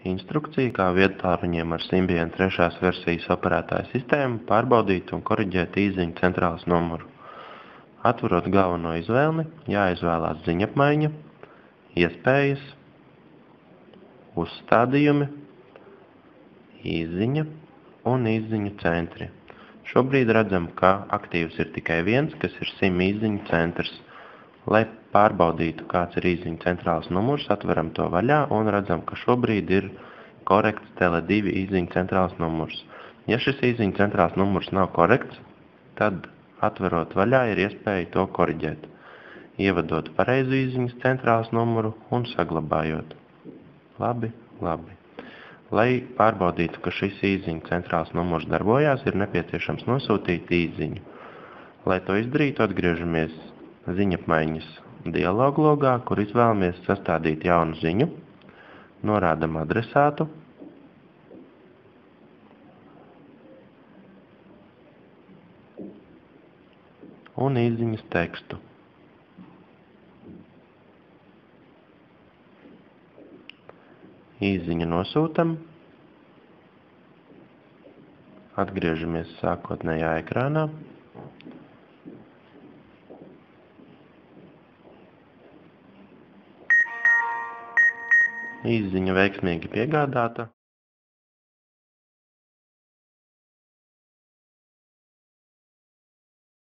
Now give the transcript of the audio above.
Instrukcija, kā viedtālruņiem ar Symbian 3. versijas operētāja sistēmu pārbaudīt un koriģēt īsziņu centrāles numuru. Atverot galveno izvēlni, jāizvēlās ziņapmaiņa, iespējas, uzstādījumi, īsziņa un īsziņu centri. Šobrīd redzam, ka aktīvs ir tikai viens, kas ir SIM īsziņu centrs. Lai pārbaudītu, kāds ir īsziņu centrāles numurs, atveram to vaļā un redzam, ka šobrīd ir korekts Tele2 īsziņu centrāles numurs. Ja šis īsziņu centrāles numurs nav korekts, tad atverot vaļā ir iespēja to koriģēt, ievadot pareizu īsziņas centrāles numuru un saglabājot. Labi. Lai pārbaudītu, ka šis īsziņu centrāles numurs darbojās, ir nepieciešams nosūtīt īsziņu. Lai to izdarītu, atgriežamies ziņapmaiņas dialogu logā, kur izvēlamies sastādīt jaunu ziņu, norādam adresātu, un īsziņas tekstu. Īsziņu nosūtam, atgriežamies sākotnējā ekrānā. Īsziņa veiksmīgi piegādāta.